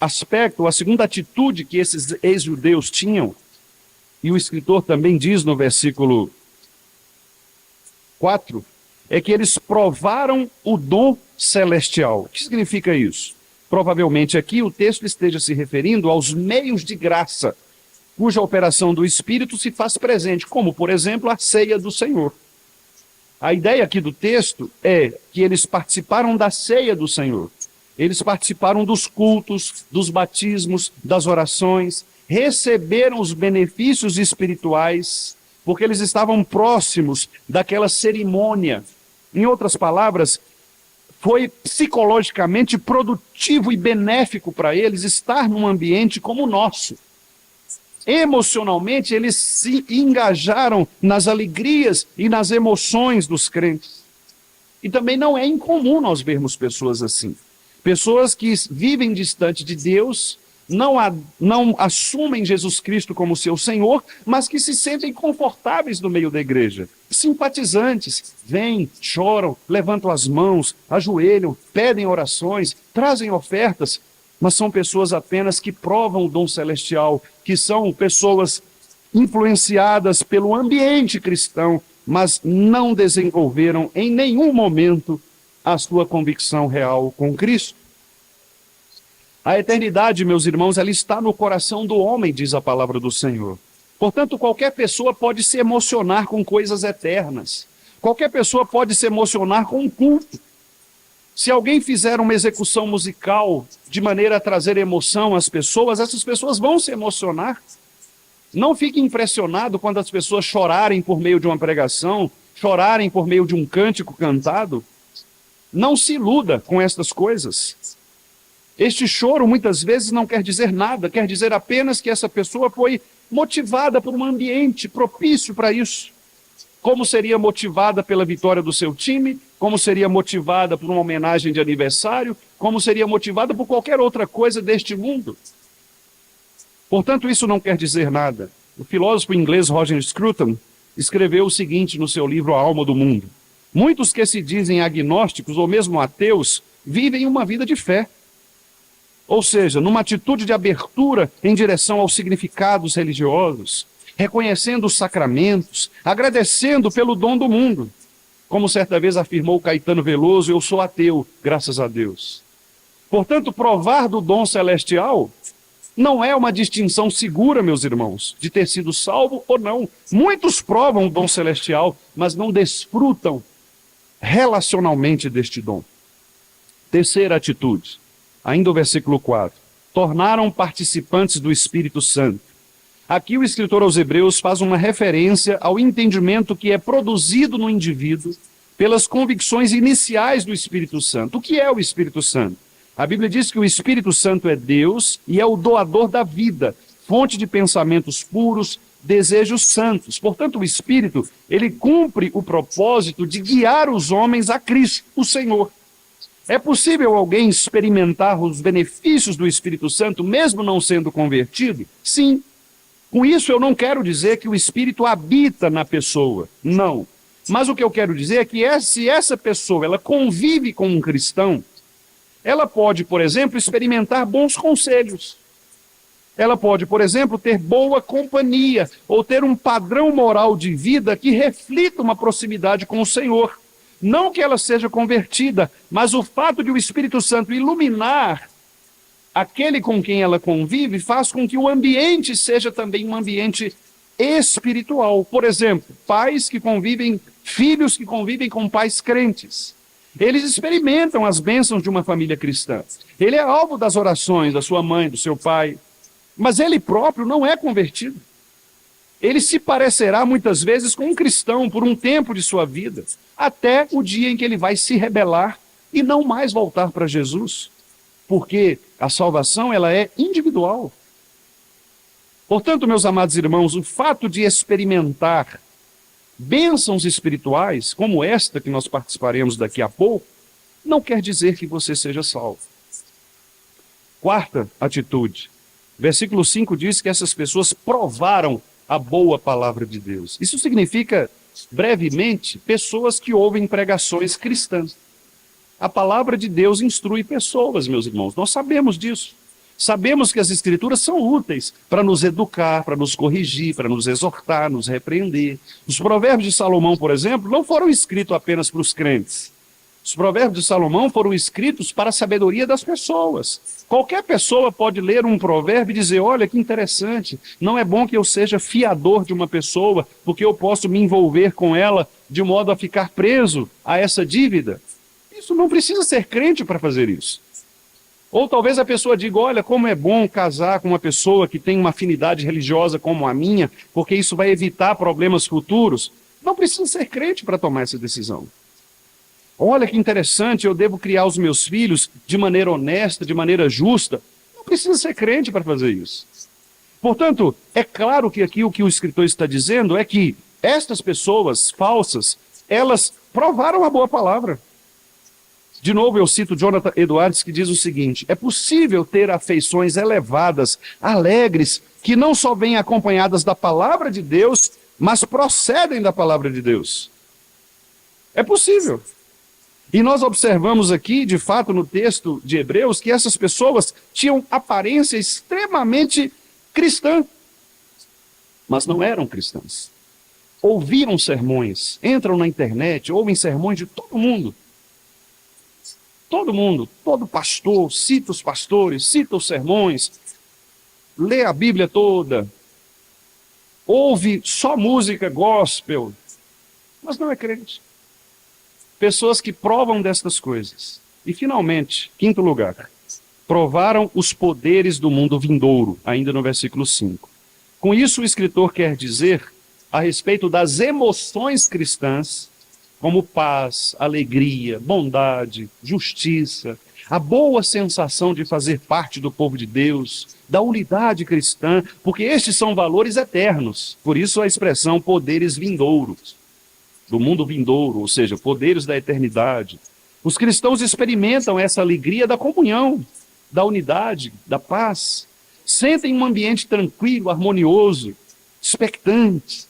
aspecto, a segunda atitude que esses ex-judeus tinham, e o escritor também diz no versículo 4, é que eles provaram o dom celestial. O que significa isso? Provavelmente aqui o texto esteja se referindo aos meios de graça, cuja operação do Espírito se faz presente, como, por exemplo, a ceia do Senhor. A ideia aqui do texto é que eles participaram da ceia do Senhor. Eles participaram dos cultos, dos batismos, das orações, receberam os benefícios espirituais, porque eles estavam próximos daquela cerimônia. Em outras palavras, foi psicologicamente produtivo e benéfico para eles estar num ambiente como o nosso. Emocionalmente, eles se engajaram nas alegrias e nas emoções dos crentes. E também não é incomum nós vermos pessoas assim. Pessoas que vivem distante de Deus, não assumem Jesus Cristo como seu Senhor, mas que se sentem confortáveis no meio da igreja. Simpatizantes, vêm, choram, levantam as mãos, ajoelham, pedem orações, trazem ofertas, mas são pessoas apenas que provam o dom celestial, que são pessoas influenciadas pelo ambiente cristão, mas não desenvolveram em nenhum momento a sua convicção real com Cristo. A eternidade, meus irmãos, ela está no coração do homem, diz a palavra do Senhor. Portanto, qualquer pessoa pode se emocionar com coisas eternas. Qualquer pessoa pode se emocionar com um culto. Se alguém fizer uma execução musical de maneira a trazer emoção às pessoas, essas pessoas vão se emocionar. Não fique impressionado quando as pessoas chorarem por meio de uma pregação, chorarem por meio de um cântico cantado. Não se iluda com estas coisas. Este choro muitas vezes não quer dizer nada, quer dizer apenas que essa pessoa foi motivada por um ambiente propício para isso. como seria motivada pela vitória do seu time, como seria motivada por uma homenagem de aniversário, como seria motivada por qualquer outra coisa deste mundo. Portanto, isso não quer dizer nada. O filósofo inglês Roger Scruton escreveu o seguinte no seu livro A Alma do Mundo: muitos que se dizem agnósticos ou mesmo ateus vivem uma vida de fé. Ou seja, numa atitude de abertura em direção aos significados religiosos, reconhecendo os sacramentos, agradecendo pelo dom do mundo. Como certa vez afirmou Caetano Veloso, eu sou ateu, graças a Deus. Portanto, provar do dom celestial não é uma distinção segura, meus irmãos, de ter sido salvo ou não. Muitos provam o dom celestial, mas não desfrutam relacionalmente deste dom. Terceira atitude, ainda o versículo 4. Tornaram participantes do Espírito Santo. Aqui o escritor aos Hebreus faz uma referência ao entendimento que é produzido no indivíduo pelas convicções iniciais do Espírito Santo. O que é o Espírito Santo? A Bíblia diz que o Espírito Santo é Deus e é o doador da vida, fonte de pensamentos puros, desejos santos. Portanto, o Espírito, ele cumpre o propósito de guiar os homens a Cristo, o Senhor. É possível alguém experimentar os benefícios do Espírito Santo, mesmo não sendo convertido? Sim. Com isso, eu não quero dizer que o Espírito habita na pessoa. Não. Mas o que eu quero dizer é que se essa pessoa ela convive com um cristão, ela pode, por exemplo, experimentar bons conselhos. Ela pode, por exemplo, ter boa companhia ou ter um padrão moral de vida que reflita uma proximidade com o Senhor. Não que ela seja convertida, mas o fato de o Espírito Santo iluminar aquele com quem ela convive faz com que o ambiente seja também um ambiente espiritual. Por exemplo, filhos que convivem com pais crentes. Eles experimentam as bênçãos de uma família cristã. Ele é alvo das orações da sua mãe, do seu pai, mas ele próprio não é convertido. Ele se parecerá muitas vezes com um cristão por um tempo de sua vida, até o dia em que ele vai se rebelar e não mais voltar para Jesus, porque a salvação ela é individual. Portanto, meus amados irmãos, o fato de experimentar bênçãos espirituais, como esta que nós participaremos daqui a pouco, não quer dizer que você seja salvo. Quarta atitude, versículo 5 diz que essas pessoas provaram a boa palavra de Deus. Isso significa, brevemente, pessoas que ouvem pregações cristãs. A palavra de Deus instrui pessoas, meus irmãos, nós sabemos disso. Sabemos que as Escrituras são úteis para nos educar, para nos corrigir, para nos exortar, nos repreender. Os provérbios de Salomão, por exemplo, não foram escritos apenas para os crentes. Os provérbios de Salomão foram escritos para a sabedoria das pessoas. Qualquer pessoa pode ler um provérbio e dizer, olha que interessante, não é bom que eu seja fiador de uma pessoa, porque eu posso me envolver com ela de modo a ficar preso a essa dívida. Isso não precisa ser crente para fazer isso. Ou talvez a pessoa diga, olha, como é bom casar com uma pessoa que tem uma afinidade religiosa como a minha, porque isso vai evitar problemas futuros. Não precisa ser crente para tomar essa decisão. Olha que interessante, eu devo criar os meus filhos de maneira honesta, de maneira justa. Não precisa ser crente para fazer isso. Portanto, é claro que aqui o que o escritor está dizendo é que estas pessoas falsas, elas provaram a boa palavra. De novo, eu cito Jonathan Edwards, que diz o seguinte, é possível ter afeições elevadas, alegres, que não só vêm acompanhadas da palavra de Deus, mas procedem da palavra de Deus. É possível. E nós observamos aqui, de fato, no texto de Hebreus, que essas pessoas tinham aparência extremamente cristã, mas não eram cristãs. Ouviram sermões, entram na internet, ouvem sermões de todo mundo. Todo mundo, todo pastor, cita os pastores, cita os sermões, lê a Bíblia toda, ouve só música gospel, mas não é crente. Pessoas que provam destas coisas. E finalmente, quinto lugar, provaram os poderes do mundo vindouro, ainda no versículo 5. Com isso o escritor quer dizer a respeito das emoções cristãs, como paz, alegria, bondade, justiça, a boa sensação de fazer parte do povo de Deus, da unidade cristã, porque estes são valores eternos, por isso a expressão poderes vindouros. do mundo vindouro, ou seja, poderes da eternidade. Os cristãos experimentam essa alegria da comunhão, da unidade, da paz. Sentem um ambiente tranquilo, harmonioso, expectante,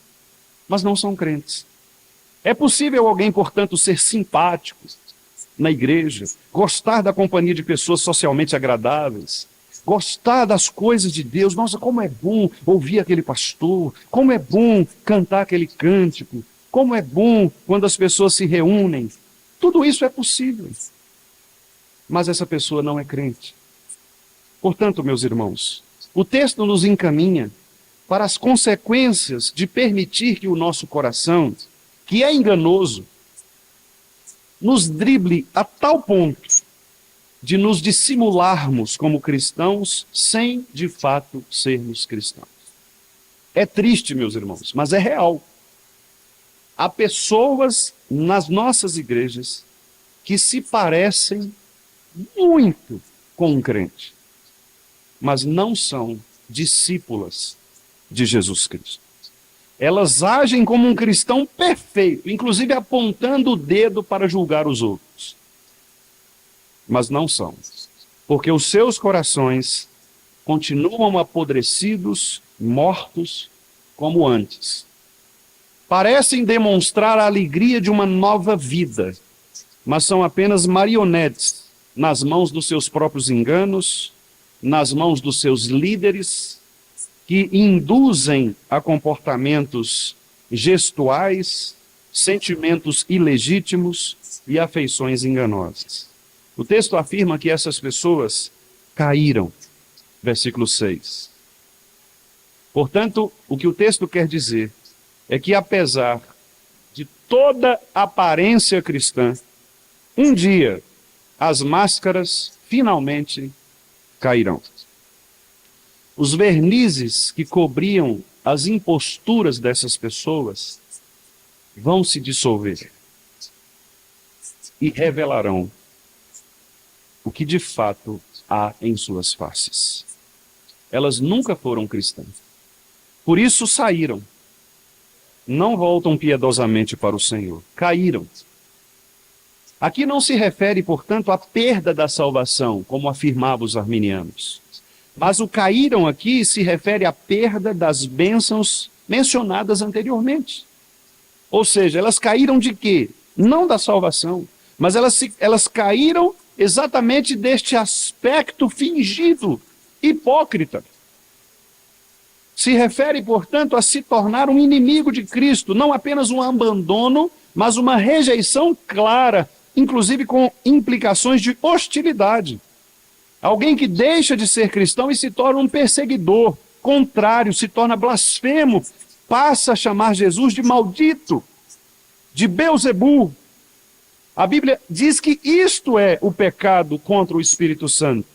mas não são crentes. É possível alguém, portanto, ser simpático na igreja, gostar da companhia de pessoas socialmente agradáveis, gostar das coisas de Deus. Nossa, como é bom ouvir aquele pastor, como é bom cantar aquele cântico, como é bom quando as pessoas se reúnem. Tudo isso é possível, mas essa pessoa não é crente. Portanto, meus irmãos, o texto nos encaminha para as consequências de permitir que o nosso coração, que é enganoso, nos drible a tal ponto de nos dissimularmos como cristãos sem, de fato, sermos cristãos. É triste, meus irmãos, mas é real. Há pessoas nas nossas igrejas que se parecem muito com um crente, mas não são discípulas de Jesus Cristo. Elas agem como um cristão perfeito, inclusive apontando o dedo para julgar os outros. Mas não são, porque os seus corações continuam apodrecidos, mortos, como antes. Parecem demonstrar a alegria de uma nova vida, mas são apenas marionetes nas mãos dos seus próprios enganos, nas mãos dos seus líderes, que induzem a comportamentos gestuais, sentimentos ilegítimos e afeições enganosas. O texto afirma que essas pessoas caíram, versículo 6. Portanto, o que o texto quer dizer é que, apesar de toda aparência cristã, um dia as máscaras finalmente cairão. Os vernizes que cobriam as imposturas dessas pessoas vão se dissolver e revelarão o que de fato há em suas faces. Elas nunca foram cristãs. Por isso saíram. Não voltam piedosamente para o Senhor. Caíram. Aqui não se refere, portanto, à perda da salvação, como afirmavam os arminianos. Mas o caíram aqui se refere à perda das bênçãos mencionadas anteriormente. Ou seja, elas caíram de quê? Não da salvação, mas elas caíram exatamente deste aspecto fingido, hipócrita. Se refere, portanto, a se tornar um inimigo de Cristo, não apenas um abandono, mas uma rejeição clara, inclusive com implicações de hostilidade. Alguém que deixa de ser cristão e se torna um perseguidor, contrário, se torna blasfemo, passa a chamar Jesus de maldito, de Beelzebu. A Bíblia diz que isto é o pecado contra o Espírito Santo.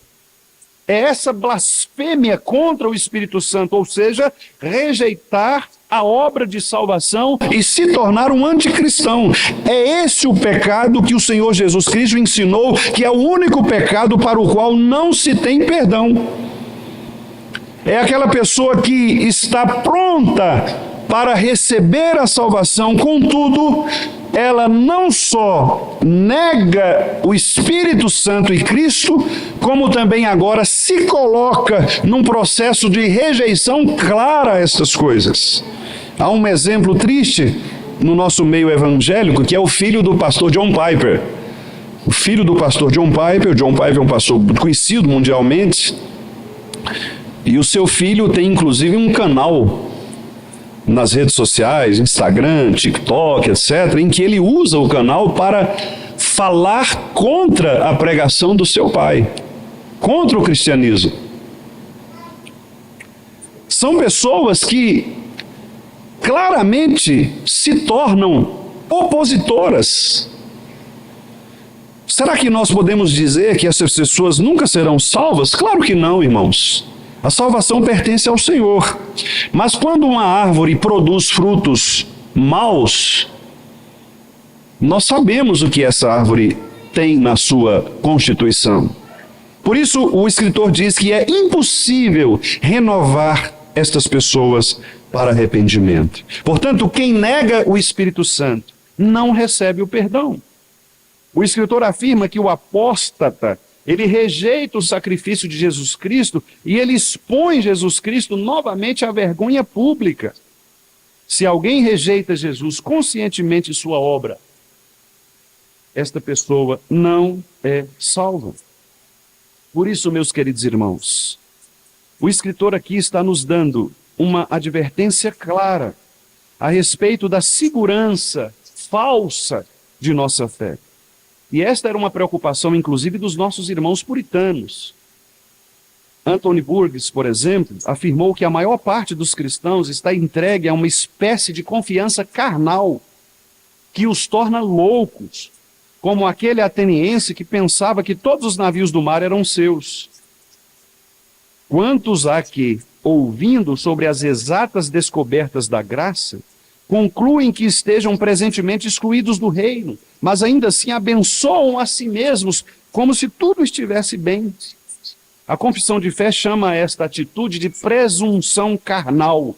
É essa blasfêmia contra o Espírito Santo, ou seja, rejeitar a obra de salvação e se tornar um anticristão. É esse o pecado que o Senhor Jesus Cristo ensinou, que é o único pecado para o qual não se tem perdão. É aquela pessoa que está pronta para receber a salvação, contudo, ela não só nega o Espírito Santo e Cristo, como também agora se coloca num processo de rejeição clara a estas coisas. Há um exemplo triste no nosso meio evangélico, que é o filho do pastor John Piper. O filho do pastor John Piper é um pastor conhecido mundialmente, e o seu filho tem inclusive um canal nas redes sociais, Instagram, TikTok, etc., em que ele usa o canal para falar contra a pregação do seu pai, contra o cristianismo. São pessoas que claramente se tornam opositoras. Será que nós podemos dizer que essas pessoas nunca serão salvas? Claro que não, irmãos. A salvação pertence ao Senhor. Mas quando uma árvore produz frutos maus, nós sabemos o que essa árvore tem na sua constituição. Por isso, o escritor diz que é impossível renovar estas pessoas para arrependimento. Portanto, quem nega o Espírito Santo, não recebe o perdão. O escritor afirma que o apóstata, ele rejeita o sacrifício de Jesus Cristo e ele expõe Jesus Cristo novamente à vergonha pública. Se alguém rejeita Jesus conscientemente em sua obra, esta pessoa não é salva. Por isso, meus queridos irmãos, o escritor aqui está nos dando uma advertência clara a respeito da segurança falsa de nossa fé. E esta era uma preocupação, inclusive, dos nossos irmãos puritanos. Anthony Burgess, por exemplo, afirmou que a maior parte dos cristãos está entregue a uma espécie de confiança carnal que os torna loucos, como aquele ateniense que pensava que todos os navios do mar eram seus. Quantos há que, ouvindo sobre as exatas descobertas da graça, concluem que estejam presentemente excluídos do reino, mas ainda assim abençoam a si mesmos como se tudo estivesse bem. A confissão de fé chama esta atitude de presunção carnal,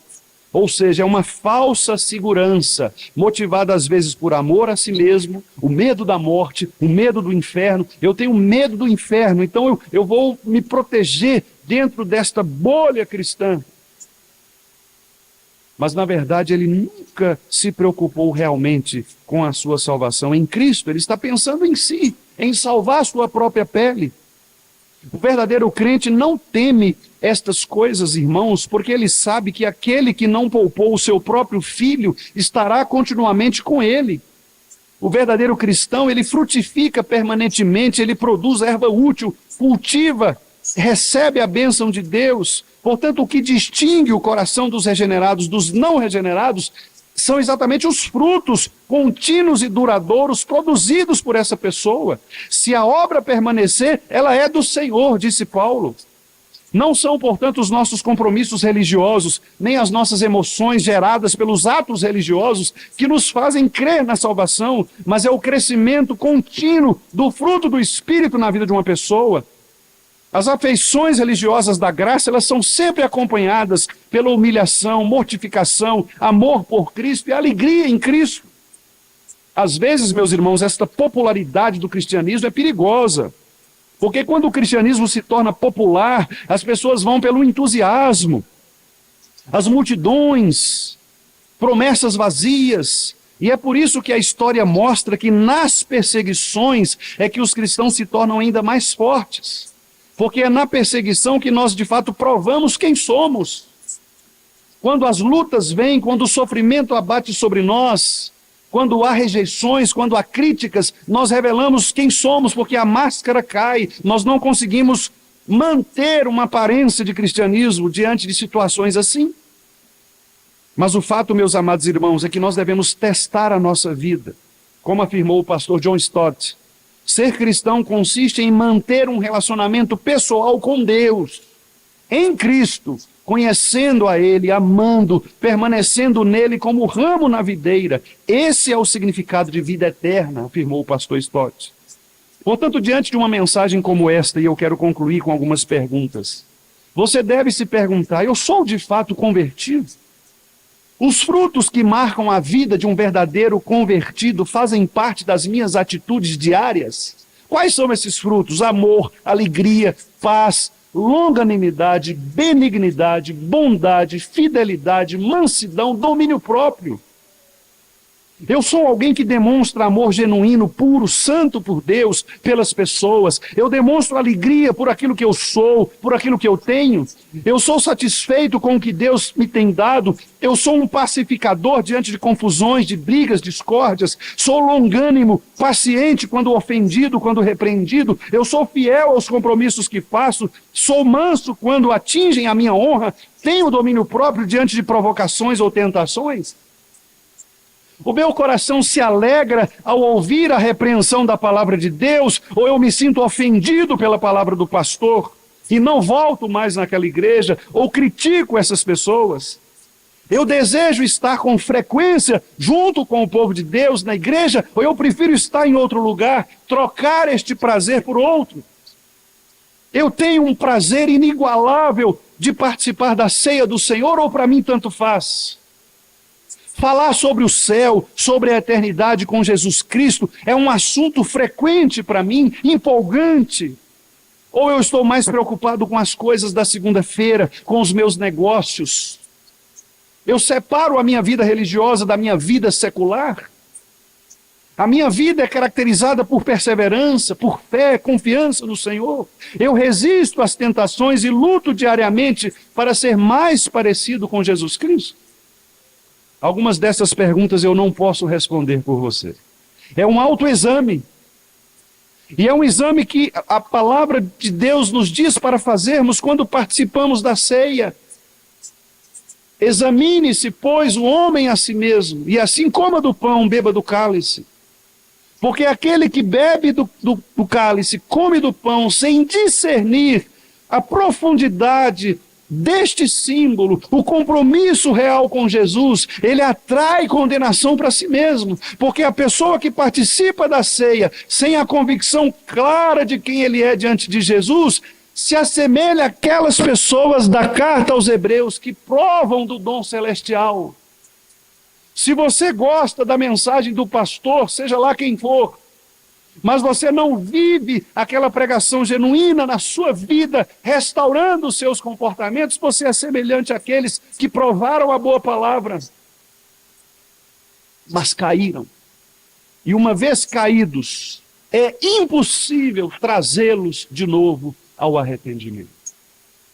ou seja, é uma falsa segurança, motivada às vezes por amor a si mesmo, o medo da morte, o medo do inferno. Eu tenho medo do inferno, então eu vou me proteger dentro desta bolha cristã. Mas, na verdade, ele nunca se preocupou realmente com a sua salvação em Cristo. Ele está pensando em si, em salvar a sua própria pele. O verdadeiro crente não teme estas coisas, irmãos, porque ele sabe que aquele que não poupou o seu próprio filho estará continuamente com ele. O verdadeiro cristão, ele frutifica permanentemente, ele produz erva útil, cultiva, recebe a bênção de Deus. Portanto, o que distingue o coração dos regenerados dos não regenerados são exatamente os frutos contínuos e duradouros produzidos por essa pessoa. Se a obra permanecer, ela é do Senhor, disse Paulo. Não são, portanto, os nossos compromissos religiosos, nem as nossas emoções geradas pelos atos religiosos que nos fazem crer na salvação, mas é o crescimento contínuo do fruto do Espírito na vida de uma pessoa. As afeições religiosas da graça, elas são sempre acompanhadas pela humilhação, mortificação, amor por Cristo e alegria em Cristo. Às vezes, meus irmãos, esta popularidade do cristianismo é perigosa, porque quando o cristianismo se torna popular, as pessoas vão pelo entusiasmo, as multidões, promessas vazias, e é por isso que a história mostra que nas perseguições é que os cristãos se tornam ainda mais fortes. Porque é na perseguição que nós, de fato, provamos quem somos. Quando as lutas vêm, quando o sofrimento abate sobre nós, quando há rejeições, quando há críticas, nós revelamos quem somos, porque a máscara cai. Nós não conseguimos manter uma aparência de cristianismo diante de situações assim. Mas o fato, meus amados irmãos, é que nós devemos testar a nossa vida. Como afirmou o pastor John Stott, ser cristão consiste em manter um relacionamento pessoal com Deus, em Cristo, conhecendo a Ele, amando, permanecendo nele como ramo na videira. Esse é o significado de vida eterna, afirmou o pastor Stott. Portanto, diante de uma mensagem como esta, e eu quero concluir com algumas perguntas, você deve se perguntar: eu sou de fato convertido? Os frutos que marcam a vida de um verdadeiro convertido fazem parte das minhas atitudes diárias? Quais são esses frutos? Amor, alegria, paz, longanimidade, benignidade, bondade, fidelidade, mansidão, domínio próprio. Eu sou alguém que demonstra amor genuíno, puro, santo por Deus, pelas pessoas. Eu demonstro alegria por aquilo que eu sou, por aquilo que eu tenho. Eu sou satisfeito com o que Deus me tem dado. Eu sou um pacificador diante de confusões, de brigas, discórdias. Sou longânimo, paciente quando ofendido, quando repreendido. Eu sou fiel aos compromissos que faço. Sou manso quando atingem a minha honra. Tenho domínio próprio diante de provocações ou tentações. O meu coração se alegra ao ouvir a repreensão da palavra de Deus, ou eu me sinto ofendido pela palavra do pastor e não volto mais naquela igreja, ou critico essas pessoas. Eu desejo estar com frequência junto com o povo de Deus na igreja, ou eu prefiro estar em outro lugar, trocar este prazer por outro. Eu tenho um prazer inigualável de participar da ceia do Senhor, ou para mim tanto faz? Falar sobre o céu, sobre a eternidade com Jesus Cristo é um assunto frequente para mim, empolgante. Ou eu estou mais preocupado com as coisas da segunda-feira, com os meus negócios? Eu separo a minha vida religiosa da minha vida secular? A minha vida é caracterizada por perseverança, por fé, confiança no Senhor. Eu resisto às tentações e luto diariamente para ser mais parecido com Jesus Cristo. Algumas dessas perguntas eu não posso responder por você. É um autoexame. E é um exame que a palavra de Deus nos diz para fazermos quando participamos da ceia. Examine-se, pois, o homem a si mesmo, e assim coma do pão, beba do cálice. Porque aquele que bebe do cálice, come do pão, sem discernir a profundidade deste símbolo, o compromisso real com Jesus, ele atrai condenação para si mesmo. Porque a pessoa que participa da ceia, sem a convicção clara de quem ele é diante de Jesus, se assemelha àquelas pessoas da carta aos Hebreus que provam do dom celestial. Se você gosta da mensagem do pastor, seja lá quem for, mas você não vive aquela pregação genuína na sua vida, restaurando os seus comportamentos, você é semelhante àqueles que provaram a boa palavra, mas caíram. E uma vez caídos, é impossível trazê-los de novo ao arrependimento.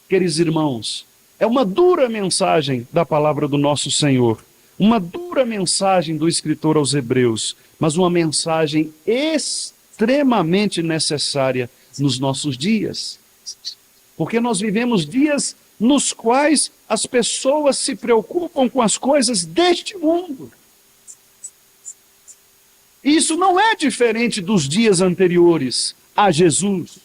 Queridos irmãos, é uma dura mensagem da palavra do nosso Senhor. Uma dura mensagem do escritor aos Hebreus, mas uma mensagem extremamente necessária nos nossos dias. Porque nós vivemos dias nos quais as pessoas se preocupam com as coisas deste mundo. Isso não é diferente dos dias anteriores a Jesus.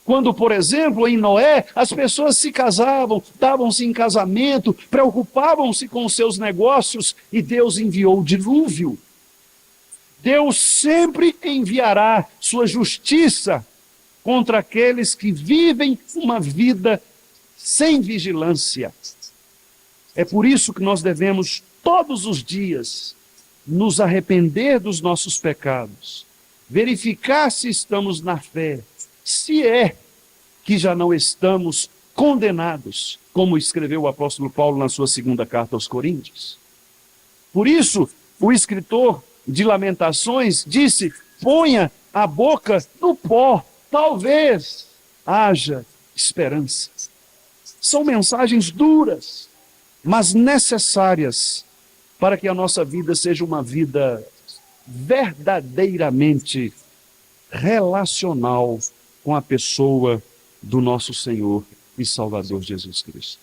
Quando, por exemplo, em Noé, as pessoas se casavam, davam-se em casamento, preocupavam-se com os seus negócios e Deus enviou o dilúvio. Deus sempre enviará sua justiça contra aqueles que vivem uma vida sem vigilância. É por isso que nós devemos, todos os dias, nos arrepender dos nossos pecados, verificar se estamos na fé, se é que já não estamos condenados, como escreveu o apóstolo Paulo na sua segunda carta aos Coríntios. Por isso, o escritor de Lamentações disse: ponha a boca no pó, talvez haja esperança. São mensagens duras, mas necessárias para que a nossa vida seja uma vida verdadeiramente relacional com a pessoa do nosso Senhor e Salvador Jesus Cristo.